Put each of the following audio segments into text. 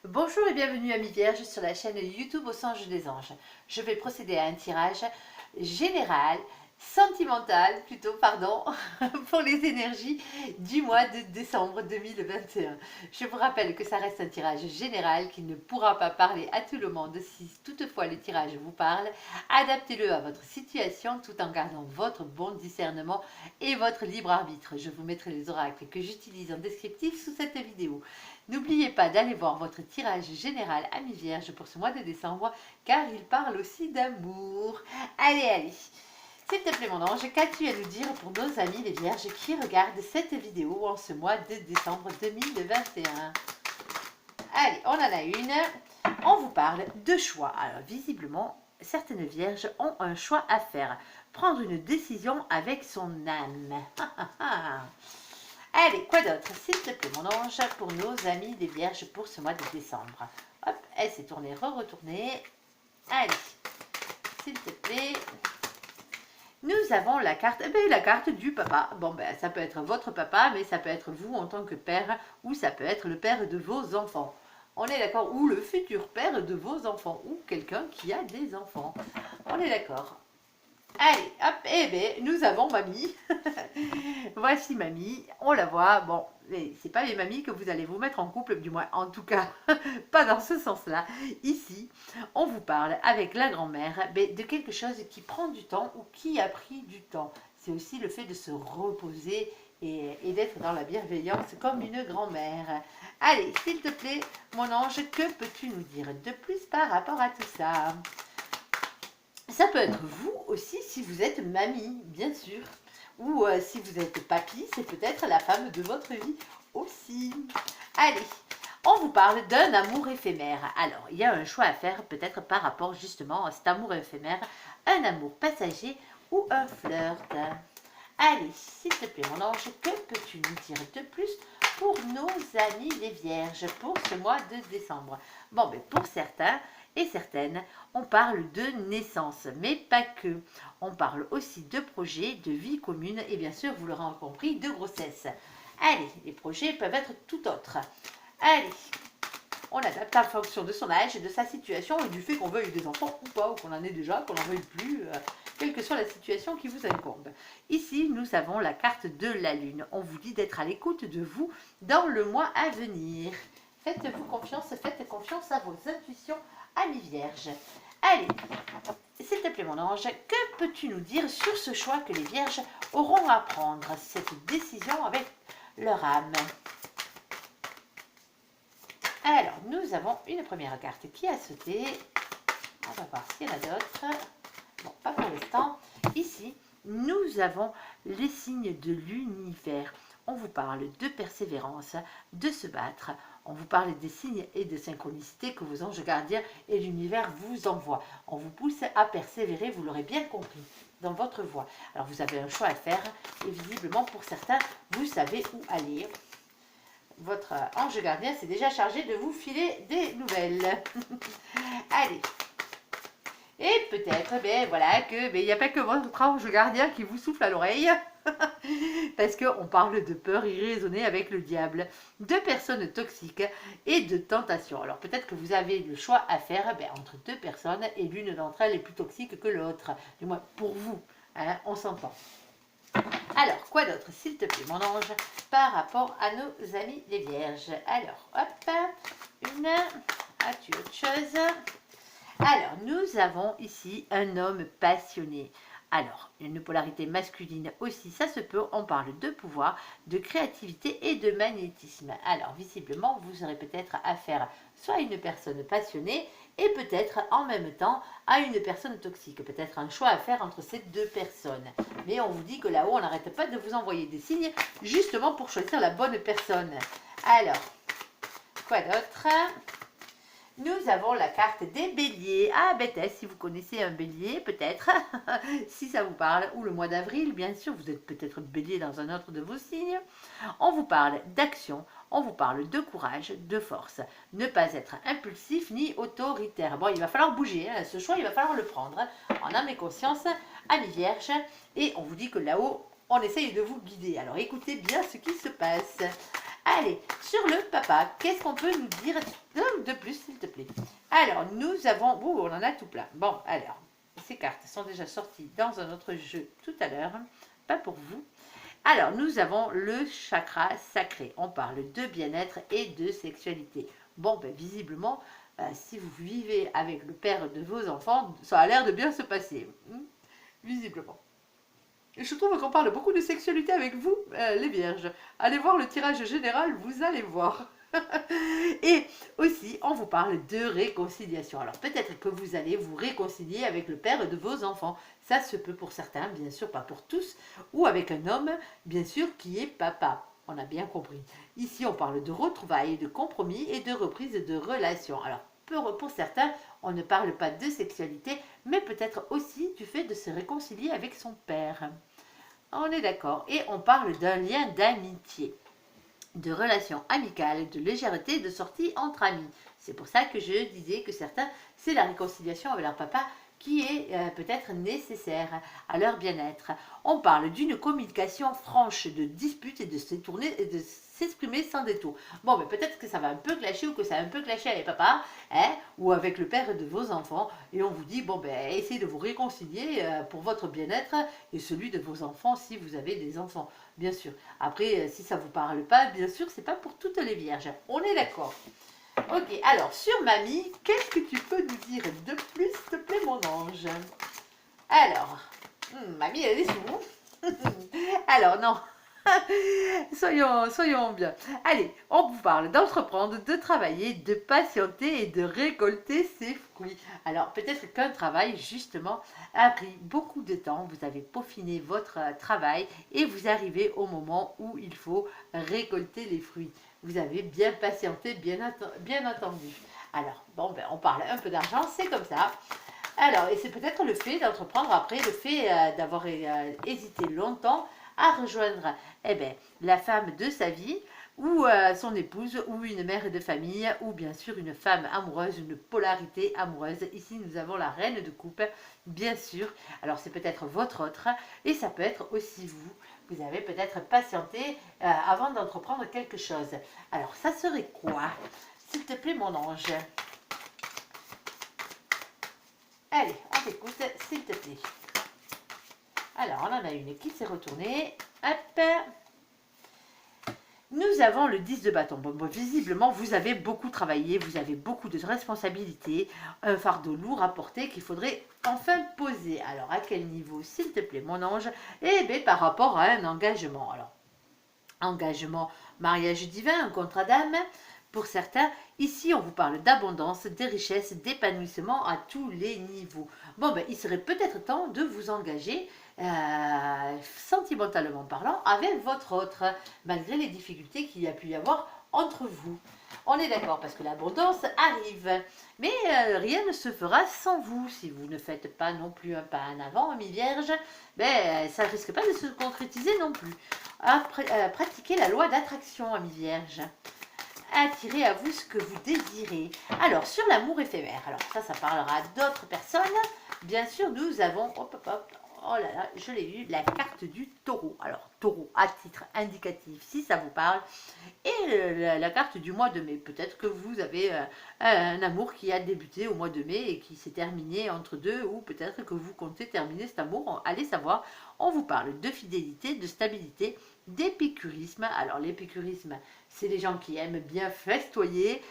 Bonjour et bienvenue amis vierges sur la chaîne YouTube au Songe des Anges. Je vais procéder à un tirage général, sentimental plutôt, pardon, pour les énergies du mois de décembre 2021. Je vous rappelle que ça reste un tirage général qui ne pourra pas parler à tout le monde. Si toutefois le tirage vous parle, adaptez-le à votre situation tout en gardant votre bon discernement et votre libre arbitre. Je vous mettrai les oracles que j'utilise en descriptif sous cette vidéo. N'oubliez pas d'aller voir votre tirage général amis vierges pour ce mois de décembre, car il parle aussi d'amour. Allez, s'il te plaît mon ange, qu'as-tu à nous dire pour nos amis les vierges qui regardent cette vidéo en ce mois de décembre 2021? Allez, on en a une. On vous parle de choix. Alors visiblement, certaines vierges ont un choix à faire. Prendre une décision avec son âme. Allez, quoi d'autre, s'il te plaît, mon ange, pour nos amis des vierges pour ce mois de décembre. Hop, elle s'est tournée, retournée. Allez, s'il te plaît. Nous avons la carte, la carte du papa. Bon, ça peut être votre papa, mais ça peut être vous en tant que père, ou ça peut être le père de vos enfants. On est d'accord? Ou le futur père de vos enfants, ou quelqu'un qui a des enfants. On est d'accord? Allez, hop, nous avons mamie. Voici mamie, on la voit. Bon, c'est pas les mamies que vous allez vous mettre en couple, du moins, en tout cas, pas dans ce sens-là. Ici, on vous parle avec la grand-mère de quelque chose qui prend du temps ou qui a pris du temps. C'est aussi le fait de se reposer et d'être dans la bienveillance comme une grand-mère. Allez, s'il te plaît, mon ange, que peux-tu nous dire de plus par rapport à tout ça? Ça peut être vous aussi si vous êtes mamie, bien sûr. Ou si vous êtes papy, c'est peut-être la femme de votre vie aussi. Allez, on vous parle d'un amour éphémère. Alors, il y a un choix à faire peut-être par rapport justement à cet amour éphémère, un amour passager ou un flirt. Allez, s'il te plaît mon ange, que peux-tu nous dire de plus pour nos amis les vierges pour ce mois de décembre? Bon, pour certains et certaines, on parle de naissance, mais pas que. On parle aussi de projets, de vie commune et bien sûr, vous l'aurez compris, de grossesse. Allez, les projets peuvent être tout autres. Allez, on adapte en fonction de son âge, de sa situation et du fait qu'on veuille des enfants ou pas, ou qu'on en ait déjà, qu'on n'en veuille plus, quelle que soit la situation qui vous incombe. Ici, nous avons la carte de la lune. On vous dit d'être à l'écoute de vous dans le mois à venir. Faites-vous confiance, faites confiance à vos intuitions, amis vierges. Allez, s'il te plaît mon ange, que peux-tu nous dire sur ce choix que les vierges auront à prendre, cette décision avec leur âme? Alors, nous avons une première carte qui a sauté. On va voir s'il y en a d'autres. Bon, pas pour l'instant. Ici, nous avons les signes de l'univers. On vous parle de persévérance, de se battre. On vous parle des signes et de synchronicité que vos anges gardiens et l'univers vous envoient. On vous pousse à persévérer, vous l'aurez bien compris, dans votre voie. Alors, vous avez un choix à faire et visiblement, pour certains, vous savez où aller. Votre ange gardien s'est déjà chargé de vous filer des nouvelles. Allez. Et peut-être, voilà, que il n'y a pas que votre ange gardien qui vous souffle à l'oreille. Parce qu'on parle de peur irraisonnée avec le diable, de personnes toxiques et de tentations. Alors peut-être que vous avez le choix à faire entre deux personnes et l'une d'entre elles est plus toxique que l'autre. Du moins pour vous, hein, on s'entend. Alors, quoi d'autre, s'il te plaît, mon ange, par rapport à nos amis les vierges? Alors, hop, as-tu autre chose? Alors, nous avons ici un homme passionné. Alors, une polarité masculine aussi, ça se peut, on parle de pouvoir, de créativité et de magnétisme. Alors, visiblement, vous aurez peut-être affaire soit à une personne passionnée et peut-être en même temps à une personne toxique. Peut-être un choix à faire entre ces deux personnes. Mais on vous dit que là-haut, on n'arrête pas de vous envoyer des signes justement pour choisir la bonne personne. Alors, quoi d'autre? Nous avons la carte des béliers. Ah, si vous connaissez un bélier, peut-être, si ça vous parle, ou le mois d'avril, bien sûr, vous êtes peut-être bélier dans un autre de vos signes. On vous parle d'action, on vous parle de courage, de force. Ne pas être impulsif ni autoritaire. Bon, il va falloir bouger, hein, ce choix, il va falloir le prendre en âme et conscience, amis vierges. Et on vous dit que là-haut, on essaye de vous guider. Alors écoutez bien ce qui se passe. Allez, sur le papa, qu'est-ce qu'on peut nous dire de plus, s'il te plaît? Alors, nous avons... Ouh, on en a tout plein. Bon, alors, ces cartes sont déjà sorties dans un autre jeu tout à l'heure. Pas pour vous. Alors, nous avons le chakra sacré. On parle de bien-être et de sexualité. Bon, ben, visiblement, si vous vivez avec le père de vos enfants, ça a l'air de bien se passer. Visiblement. Et je trouve qu'on parle beaucoup de sexualité avec vous, les vierges. Allez voir le tirage général, vous allez voir. Et aussi, on vous parle de réconciliation. Alors peut-être que vous allez vous réconcilier avec le père de vos enfants. Ça se peut pour certains, bien sûr, pas pour tous. Ou avec un homme, bien sûr, qui est papa. On a bien compris. Ici, on parle de retrouvailles, de compromis et de reprise de relations. Alors pour certains, on ne parle pas de sexualité, mais peut-être aussi du fait de se réconcilier avec son père. On est d'accord. Et on parle d'un lien d'amitié, de relations amicales, de légèreté, de sortie entre amis. C'est pour ça que je disais que certains, c'est la réconciliation avec leur papa qui est peut-être nécessaire à leur bien-être. On parle d'une communication franche, de disputes et de s'exprimer sans détour. Bon, mais peut-être que ça va un peu clasher ou que ça va un peu clasher avec papa, hein, ou avec le père de vos enfants. Et on vous dit, bon, ben, essayez de vous réconcilier pour votre bien-être et celui de vos enfants si vous avez des enfants, bien sûr. Après, si ça ne vous parle pas, bien sûr, c'est pas pour toutes les vierges. On est d'accord. Ok, alors sur mamie, qu'est-ce que tu peux nous dire de plus, s'il te plaît, mon ange? Alors, mamie, elle est sous. Alors, non. Soyons bien. Allez, on vous parle d'entreprendre, de travailler, de patienter et de récolter ses fruits. Alors, peut-être qu'un travail, justement, a pris beaucoup de temps. Vous avez peaufiné votre travail et vous arrivez au moment où il faut récolter les fruits. Vous avez bien patienté, bien entendu. Alors, bon, ben, on parle un peu d'argent, c'est comme ça. Alors, et c'est peut-être le fait d'entreprendre après, le fait d'avoir hésité longtemps à rejoindre la femme de sa vie, ou son épouse, ou une mère de famille, ou bien sûr une femme amoureuse, une polarité amoureuse. Ici, nous avons la reine de coupe, bien sûr. Alors, c'est peut-être votre autre, et ça peut être aussi vous. Vous avez peut-être patienté avant d'entreprendre quelque chose. Alors, ça serait quoi? S'il te plaît, mon ange. Allez, on t'écoute, s'il te plaît. Alors, on en a une qui s'est retournée. Hop. Nous avons le 10 de bâton. Bon, visiblement, vous avez beaucoup travaillé, vous avez beaucoup de responsabilités, un fardeau lourd à porter qu'il faudrait enfin poser. Alors, à quel niveau, s'il te plaît, mon ange? Eh bien, par rapport à un engagement. Alors, engagement, mariage divin, un contrat d'âme. Pour certains, ici, on vous parle d'abondance, de richesse, d'épanouissement à tous les niveaux. Bon, ben, il serait peut-être temps de vous engager, sentimentalement parlant, avec votre autre, malgré les difficultés qu'il y a pu y avoir entre vous. On est d'accord, parce que l'abondance arrive. Mais rien ne se fera sans vous. Si vous ne faites pas non plus un pas en avant, mi-vierge, ben, ça ne risque pas de se concrétiser non plus. Pratiquez la loi d'attraction, ami vierge. Attirez à vous ce que vous désirez. Alors, sur l'amour éphémère, alors ça parlera à d'autres personnes. Bien sûr, nous avons, oh là là, je l'ai eu, la carte du taureau. Alors, taureau, à titre indicatif, si ça vous parle. Et la carte du mois de mai. Peut-être que vous avez un amour qui a débuté au mois de mai et qui s'est terminé entre deux, ou peut-être que vous comptez terminer cet amour. Allez savoir, on vous parle de fidélité, de stabilité, d'épicurisme. Alors, l'épicurisme, c'est les gens qui aiment bien festoyer,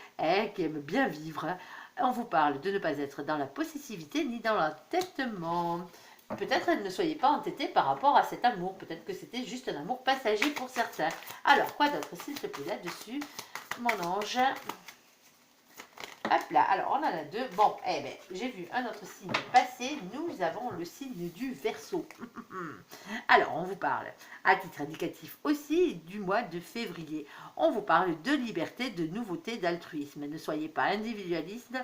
qui aiment bien vivre. On vous parle de ne pas être dans la possessivité ni dans l'entêtement. Peut-être ne soyez pas entêtés par rapport à cet amour. Peut-être que c'était juste un amour passager pour certains. Alors, quoi d'autre, s'il te plaît, là-dessus, mon ange? Hop là, alors on en a deux. Bon, eh bien, j'ai vu un autre signe passer. Nous avons le signe du Verseau. Alors, on vous parle, à titre indicatif aussi, du mois de février. On vous parle de liberté, de nouveauté, d'altruisme. Ne soyez pas individualiste,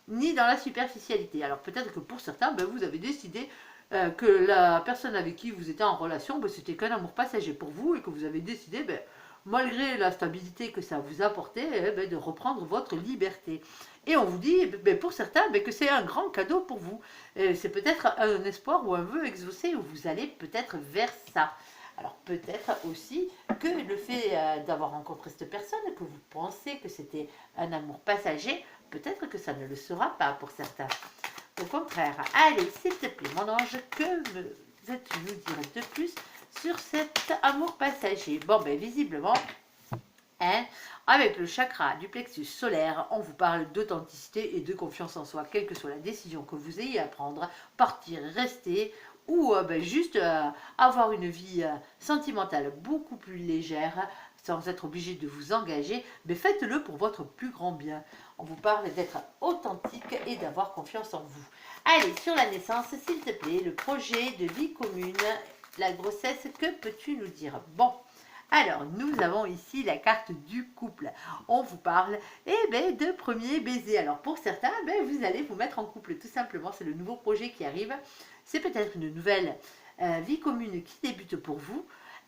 ni dans la superficialité. Alors, peut-être que pour certains, ben, vous avez décidé que la personne avec qui vous étiez en relation, ben, c'était qu'un amour passager pour vous et que vous avez décidé, ben, malgré la stabilité que ça vous apportait, ben, de reprendre votre liberté. Et on vous dit, ben, pour certains, ben, que c'est un grand cadeau pour vous. C'est peut-être un espoir ou un vœu exaucé où vous allez peut-être vers ça. Alors peut-être aussi que le fait d'avoir rencontré cette personne, que vous pensez que c'était un amour passager, peut-être que ça ne le sera pas pour certains. Au contraire, allez, s'il te plaît, mon ange, que veux-tu nous dire de plus sur cet amour passager? Bon, ben visiblement, hein, avec le chakra du plexus solaire, on vous parle d'authenticité et de confiance en soi, quelle que soit la décision que vous ayez à prendre, partir, rester, ou juste avoir une vie sentimentale beaucoup plus légère, sans être obligé de vous engager, mais faites-le pour votre plus grand bien. On vous parle d'être authentique et d'avoir confiance en vous. Allez, sur la naissance, s'il te plaît, le projet de vie commune, la grossesse, que peux-tu nous dire? Bon. Alors, nous avons ici la carte du couple. On vous parle de premier baiser. Alors, pour certains, vous allez vous mettre en couple, tout simplement. C'est le nouveau projet qui arrive. C'est peut-être une nouvelle vie commune qui débute pour vous.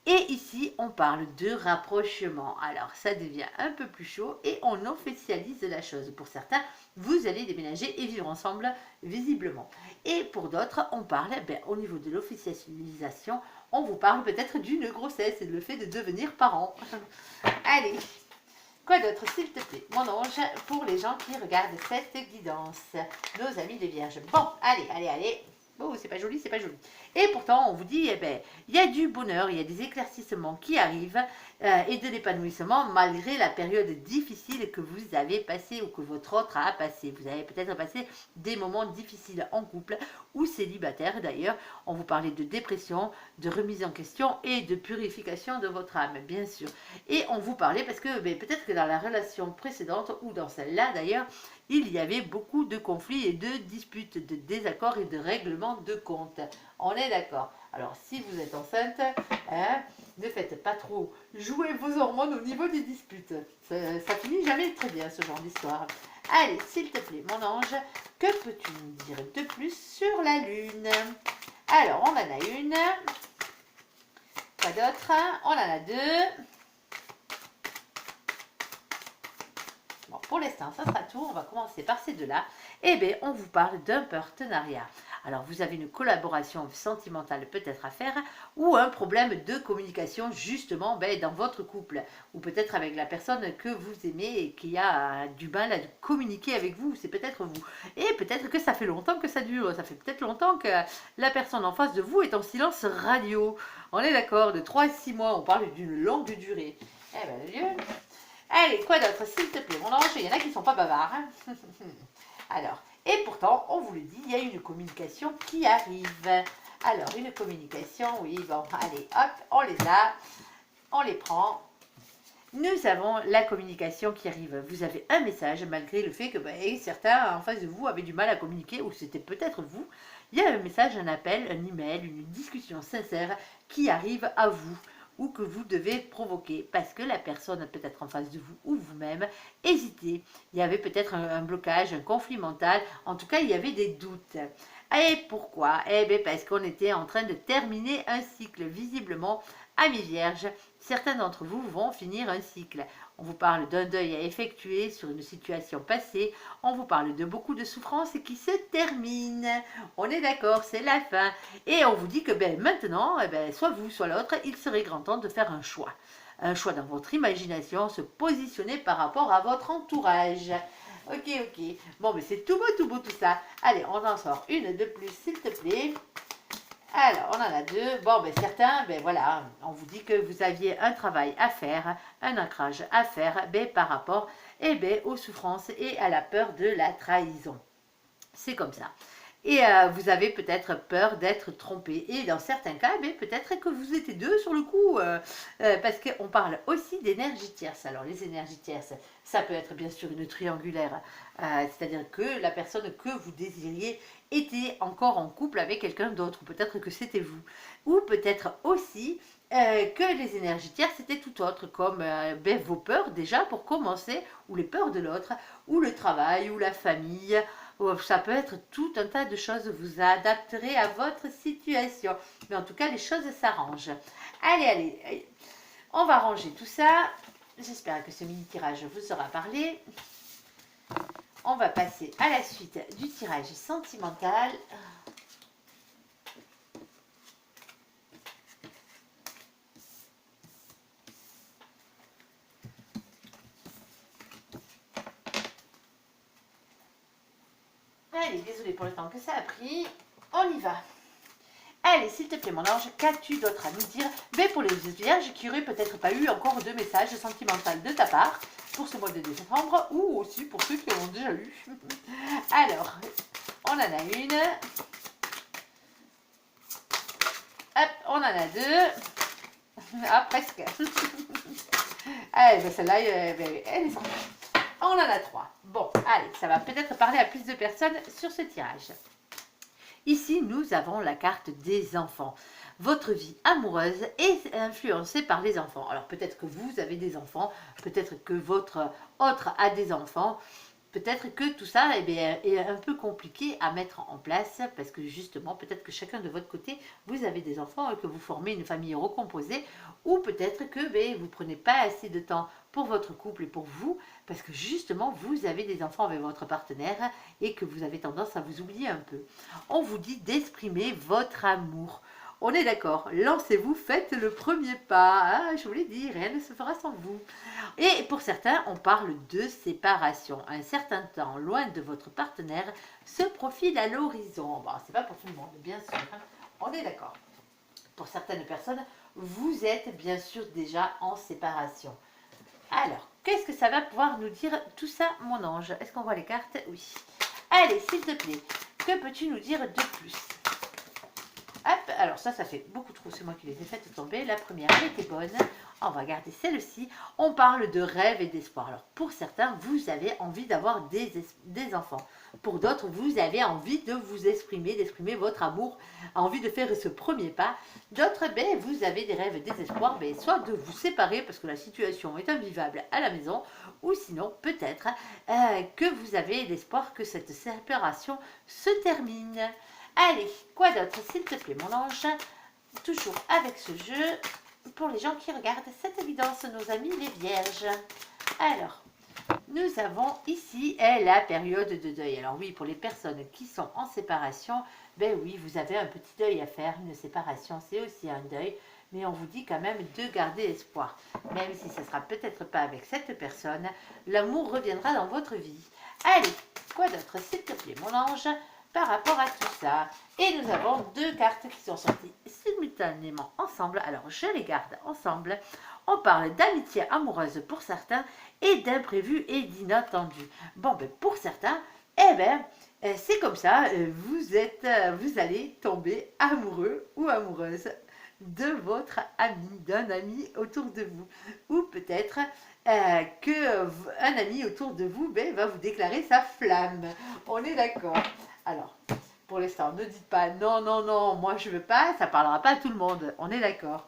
Et ici, on parle de rapprochement. Alors, ça devient un peu plus chaud et on officialise la chose. Pour certains, vous allez déménager et vivre ensemble, visiblement. Et pour d'autres, on parle, au niveau de l'officialisation, on vous parle peut-être d'une grossesse et le fait de devenir parent. Allez, quoi d'autre, s'il te plaît, mon ange, pour les gens qui regardent cette guidance, nos amis les vierges. Bon, allez. Oh, c'est pas joli, c'est pas joli. Et pourtant, on vous dit, il y a du bonheur, il y a des éclaircissements qui arrivent et de l'épanouissement malgré la période difficile que vous avez passée ou que votre autre a passé. Vous avez peut-être passé des moments difficiles en couple ou célibataire d'ailleurs. On vous parlait de dépression, de remise en question et de purification de votre âme, bien sûr. Et on vous parlait parce que peut-être que dans la relation précédente ou dans celle-là d'ailleurs, il y avait beaucoup de conflits et de disputes, de désaccords et de règlements de compte. On est d'accord. Alors, si vous êtes enceinte, ne faites pas trop jouer vos hormones au niveau des disputes. Ça finit jamais très bien, ce genre d'histoire. Allez, s'il te plaît, mon ange, que peux-tu nous dire de plus sur la Lune? Alors, on en a une. Quoi d'autre? On en a deux. Bon, pour l'instant, ça sera tout. On va commencer par ces deux-là. On vous parle d'un partenariat. Alors, vous avez une collaboration sentimentale peut-être à faire ou un problème de communication justement dans votre couple ou peut-être avec la personne que vous aimez et qui a du mal à communiquer avec vous. C'est peut-être vous. Et peut-être que ça fait longtemps que ça dure. Ça fait peut-être longtemps que la personne en face de vous est en silence radio. On est d'accord, de 3 à 6 mois. On parle d'une longue durée. Dieu. Allez, quoi d'autre, s'il te plaît, mon ange? Il y en a qui ne sont pas bavards. Hein. Alors, et pourtant, on vous le dit, il y a une communication qui arrive. Alors, une communication, oui, bon, allez, hop, on les a, on les prend. Nous avons la communication qui arrive. Vous avez un message, malgré le fait que certains en face de vous avaient du mal à communiquer, ou c'était peut-être vous. Il y a un message, un appel, un email, une discussion sincère qui arrive à vous ou que vous devez provoquer parce que la personne peut-être en face de vous ou vous-même hésitez. Il y avait peut-être un blocage, un conflit mental. En tout cas, il y avait des doutes. Et pourquoi? Parce qu'on était en train de terminer un cycle. Visiblement, amis vierges, certains d'entre vous vont finir un cycle. On vous parle d'un deuil à effectuer sur une situation passée. On vous parle de beaucoup de souffrances qui se terminent. On est d'accord, c'est la fin. Et on vous dit que maintenant, soit vous, soit l'autre, il serait grand temps de faire un choix. Un choix dans votre imagination, se positionner par rapport à votre entourage. Ok. Bon, mais c'est tout beau tout ça. Allez, on en sort une de plus, s'il te plaît. Alors, on en a deux. Bon, certains, voilà, on vous dit que vous aviez un travail à faire, un ancrage à faire, par rapport, aux souffrances et à la peur de la trahison. C'est comme ça. Et vous avez peut-être peur d'être trompé. Et dans certains cas, peut-être que vous étiez deux sur le coup. Parce qu'on parle aussi d'énergie tierce. Alors les énergies tierces, ça peut être bien sûr une triangulaire. C'est-à-dire que la personne que vous désiriez était encore en couple avec quelqu'un d'autre. Ou peut-être que c'était vous. Ou peut-être aussi que les énergies tierces c'était tout autre. Comme vos peurs déjà pour commencer. Ou les peurs de l'autre. Ou le travail. Ou la famille. Ça peut être tout un tas de choses, vous adapterez à votre situation. Mais en tout cas, les choses s'arrangent. Allez, on va ranger tout ça. J'espère que ce mini-tirage vous aura parlé. On va passer à la suite du tirage sentimental. Allez, désolé pour le temps que ça a pris. On y va. Allez, s'il te plaît, mon ange, qu'as-tu d'autre à nous dire? Mais pour les vierges qui n'auraient peut-être pas eu encore de message sentimental de ta part pour ce mois de décembre, ou aussi pour ceux qui en ont déjà eu. Alors, on en a une. Hop, on en a deux. Ah, presque. Allez, ben celle-là, elle est sortie. On en a trois. Bon, allez, ça va peut-être parler à plus de personnes sur ce tirage. Ici, nous avons la carte des enfants. Votre vie amoureuse est influencée par les enfants. Alors, peut-être que vous avez des enfants, peut-être que votre autre a des enfants. Peut-être que tout ça est un peu compliqué à mettre en place parce que justement, peut-être que chacun de votre côté, vous avez des enfants et que vous formez une famille recomposée ou peut-être que vous ne prenez pas assez de temps pour votre couple et pour vous parce que justement, vous avez des enfants avec votre partenaire et que vous avez tendance à vous oublier un peu. On vous dit d'exprimer votre amour. On est d'accord, lancez-vous, faites le premier pas. Ah, je vous l'ai dit, rien ne se fera sans vous. Et pour certains, on parle de séparation. Un certain temps loin de votre partenaire se profile à l'horizon. Bon, c'est pas pour tout le monde, bien sûr. Hein. On est d'accord. Pour certaines personnes, vous êtes bien sûr déjà en séparation. Alors, qu'est-ce que ça va pouvoir nous dire tout ça, mon ange? Est-ce qu'on voit les cartes? Oui. Allez, s'il te plaît, que peux-tu nous dire de plus? Hop, alors ça fait beaucoup trop, c'est moi qui les ai faites tomber. La première, elle était bonne. On va garder celle-ci. On parle de rêve et d'espoir. Alors, pour certains, vous avez envie d'avoir des enfants. Pour d'autres, vous avez envie de vous exprimer, d'exprimer votre amour, envie de faire ce premier pas. D'autres, vous avez des rêves et des espoirs, soit de vous séparer parce que la situation est invivable à la maison, ou sinon, peut-être que vous avez l'espoir que cette séparation se termine. Allez, quoi d'autre, s'il te plaît, mon ange? Toujours avec ce jeu, pour les gens qui regardent cette évidence, nos amis les vierges. Alors, nous avons ici la période de deuil. Alors oui, pour les personnes qui sont en séparation, oui, vous avez un petit deuil à faire. Une séparation, c'est aussi un deuil. Mais on vous dit quand même de garder espoir. Même si ce ne sera peut-être pas avec cette personne, l'amour reviendra dans votre vie. Allez, quoi d'autre, s'il te plaît, mon ange, par rapport à tout ça. Et nous avons deux cartes qui sont sorties simultanément ensemble. Alors, je les garde ensemble. On parle d'amitié amoureuse pour certains et d'imprévu et d'inattendu. Bon, pour certains, c'est comme ça, vous allez tomber amoureux ou amoureuse de votre ami, d'un ami autour de vous. Ou peut-être qu'un ami autour de vous va vous déclarer sa flamme. On est d'accord. Alors, pour l'instant, ne dites pas non, non, non, moi je veux pas, ça parlera pas à tout le monde. On est d'accord.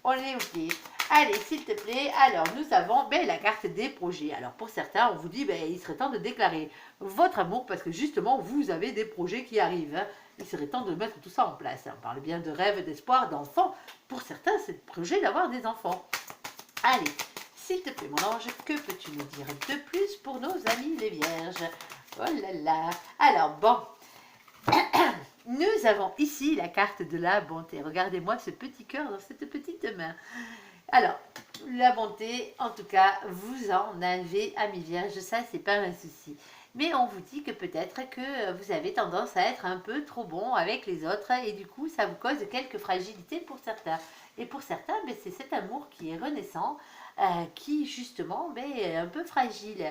On est ok. Allez, s'il te plaît. Alors, nous avons la carte des projets. Alors, pour certains, on vous dit il serait temps de déclarer votre amour parce que justement, vous avez des projets qui arrivent. Hein. Il serait temps de mettre tout ça en place. On parle bien de rêve, d'espoir, d'enfants. Pour certains, c'est le projet d'avoir des enfants. Allez, s'il te plaît, mon ange, que peux-tu nous dire de plus pour nos amis les vierges? Oh là là. Alors, bon. Nous avons ici la carte de la bonté. Regardez-moi ce petit cœur dans cette petite main. Alors, la bonté, en tout cas, vous en avez, amis vierges, ça, c'est pas un souci. Mais on vous dit que peut-être que vous avez tendance à être un peu trop bon avec les autres et du coup, ça vous cause quelques fragilités pour certains. Et pour certains, c'est cet amour qui est renaissant, qui justement est un peu fragile.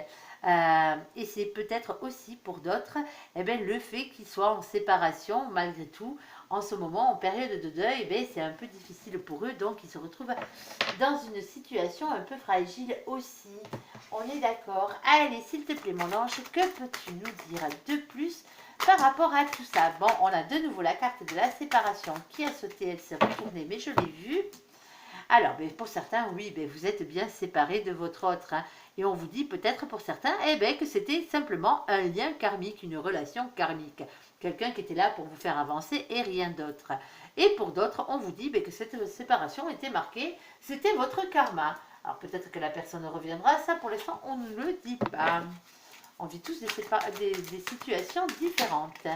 Et c'est peut-être aussi pour d'autres le fait qu'ils soient en séparation malgré tout. En ce moment, en période de deuil, c'est un peu difficile pour eux, donc ils se retrouvent dans une situation un peu fragile aussi. On est d'accord. Allez, s'il te plaît, mon ange, que peux-tu nous dire de plus par rapport à tout ça? Bon, on a de nouveau la carte de la séparation qui a sauté, elle s'est retournée, mais je l'ai vue. Alors, pour certains, oui, vous êtes bien séparés de votre autre. Hein, et on vous dit peut-être pour certains que c'était simplement un lien karmique, une relation karmique. Quelqu'un qui était là pour vous faire avancer et rien d'autre. Et pour d'autres, on vous dit que cette séparation était marquée, c'était votre karma. Alors peut-être que la personne reviendra, ça pour l'instant, on ne le dit pas. On vit tous des situations différentes.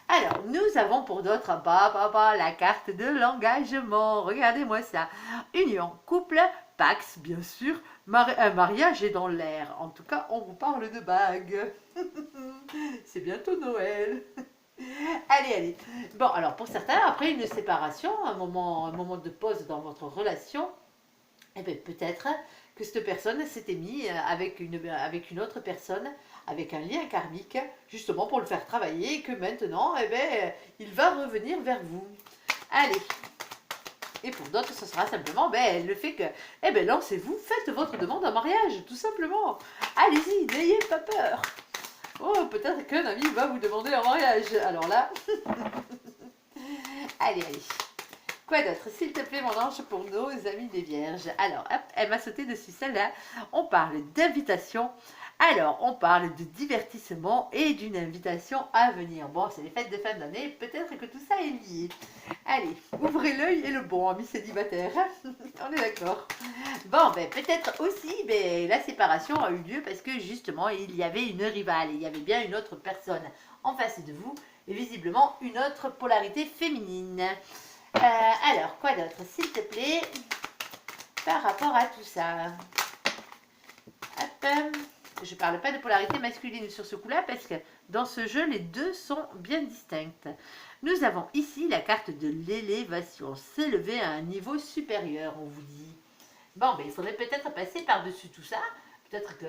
Alors, nous avons pour d'autres la carte de l'engagement. Regardez-moi ça. Union, couple, Pax, bien sûr, un mariage est dans l'air. En tout cas, on vous parle de bague. C'est bientôt Noël. Allez, allez. Bon, alors pour certains, après une séparation, un moment de pause dans votre relation, eh bien, peut-être que cette personne s'était mise avec une autre personne, avec un lien karmique, justement pour le faire travailler, et que maintenant, eh bien, il va revenir vers vous. Allez. Et pour d'autres, ce sera simplement le fait que, eh bien, lancez-vous, faites votre demande en mariage, tout simplement. Allez-y, n'ayez pas peur. Oh, peut-être qu'un ami va vous demander en mariage. Alors là, allez, allez. Quoi d'autre, s'il te plaît, mon ange, pour nos amis des vierges? Alors, hop, elle m'a sauté dessus celle-là. On parle d'invitation. Alors, on parle de divertissement et d'une invitation à venir. Bon, c'est les fêtes de fin d'année, peut-être que tout ça est lié. Allez, ouvrez l'œil et le bon, amis célibataires. On est d'accord. Bon, peut-être aussi, la séparation a eu lieu parce que justement, il y avait une rivale. Il y avait bien une autre personne en face de vous et visiblement une autre polarité féminine. Alors, quoi d'autre, s'il te plaît, par rapport à tout ça? Hop. Je ne parle pas de polarité masculine sur ce coup-là parce que dans ce jeu, les deux sont bien distinctes. Nous avons ici la carte de l'élévation, s'élever à un niveau supérieur, on vous dit. Bon, il faudrait peut-être passer par-dessus tout ça. Peut-être que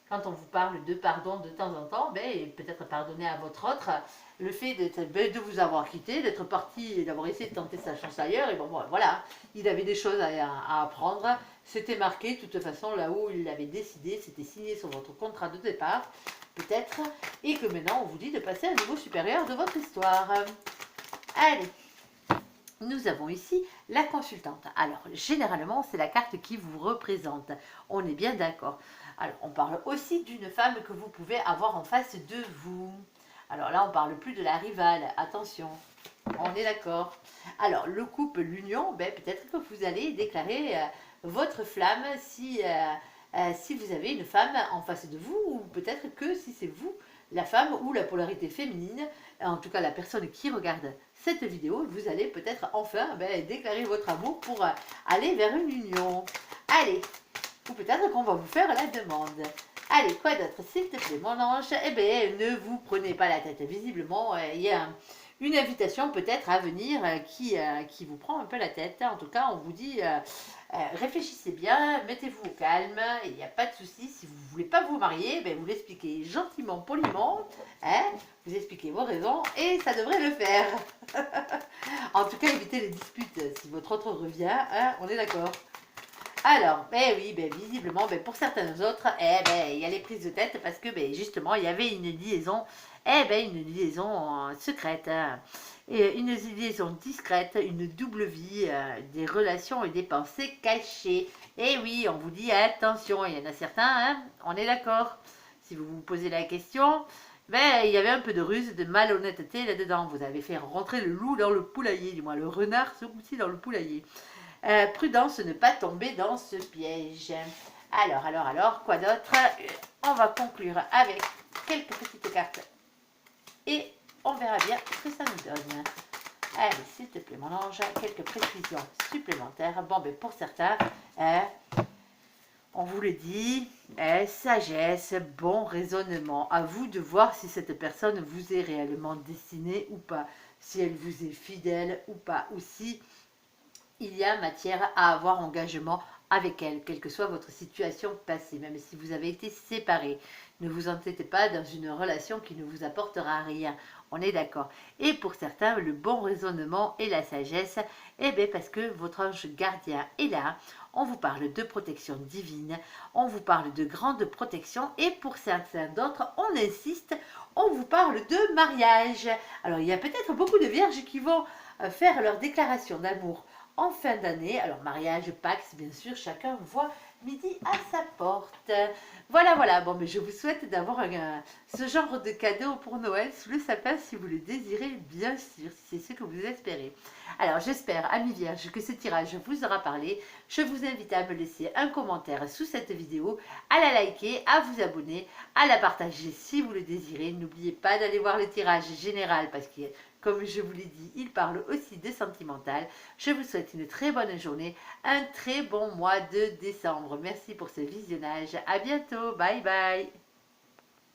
quand on vous parle de pardon de temps en temps, peut-être pardonner à votre autre le fait de vous avoir quitté, d'être parti et d'avoir essayé de tenter sa chance ailleurs. Et bon, voilà, il avait des choses à apprendre. C'était marqué, de toute façon, là où il l'avait décidé, c'était signé sur votre contrat de départ, peut-être. Et que maintenant, on vous dit de passer à un niveau supérieur de votre histoire. Allez. Nous avons ici la consultante. Alors, généralement, c'est la carte qui vous représente. On est bien d'accord. Alors, on parle aussi d'une femme que vous pouvez avoir en face de vous. Alors là, on ne parle plus de la rivale. Attention, on est d'accord. Alors, le couple, l'union, peut-être que vous allez déclarer votre flamme si vous avez une femme en face de vous, ou peut-être que si c'est vous, la femme ou la polarité féminine, en tout cas la personne qui regarde cette vidéo, vous allez peut-être enfin déclarer votre amour pour aller vers une union. Allez, ou peut-être qu'on va vous faire la demande. Allez, quoi d'autre, s'il te plaît, mon ange? Eh bien, ne vous prenez pas la tête. Visiblement, il y a une invitation peut-être à venir qui vous prend un peu la tête. En tout cas, on vous dit, réfléchissez bien, mettez-vous au calme, il n'y a pas de souci. Si vous ne voulez pas vous marier, vous l'expliquez gentiment, poliment, vous expliquez vos raisons et ça devrait le faire. En tout cas, évitez les disputes si votre autre revient, on est d'accord. Alors, oui, visiblement, pour certains autres, il y a les prises de tête parce que justement, il y avait une liaison, une liaison secrète, et une liaison discrète, une double vie, des relations et des pensées cachées. Et oui, on vous dit attention, il y en a certains, on est d'accord. Si vous vous posez la question, il y avait un peu de ruse, de malhonnêteté là-dedans. Vous avez fait rentrer le loup dans le poulailler, du moins le renard ce coup-ci dans le poulailler. Prudence, ne pas tomber dans ce piège. Alors, quoi d'autre? On va conclure avec quelques petites cartes et on verra bien ce que ça nous donne. Allez, s'il te plaît, mon ange, quelques précisions supplémentaires. Bon, pour certains, on vous le dit, sagesse, bon raisonnement. À vous de voir si cette personne vous est réellement destinée ou pas, si elle vous est fidèle ou pas, ou si il y a matière à avoir engagement avec elle, quelle que soit votre situation passée, même si vous avez été séparés. Ne vous entêtez pas dans une relation qui ne vous apportera rien. On est d'accord. Et pour certains, le bon raisonnement et la sagesse, parce que votre ange gardien est là. On vous parle de protection divine, on vous parle de grande protection et pour certains d'autres, on insiste, on vous parle de mariage. Alors, il y a peut-être beaucoup de vierges qui vont faire leur déclaration d'amour en fin d'année. Alors, mariage, Pax, bien sûr, chacun voit midi à sa porte. Voilà. Bon, je vous souhaite d'avoir ce genre de cadeau pour Noël sous le sapin si vous le désirez, bien sûr, si c'est ce que vous espérez. Alors, j'espère, amis vierges, que ce tirage vous aura parlé. Je vous invite à me laisser un commentaire sous cette vidéo, à la liker, à vous abonner, à la partager si vous le désirez. N'oubliez pas d'aller voir le tirage général parce que comme je vous l'ai dit, il parle aussi de sentimental. Je vous souhaite une très bonne journée, un très bon mois de décembre. Merci pour ce visionnage. À bientôt. Bye bye.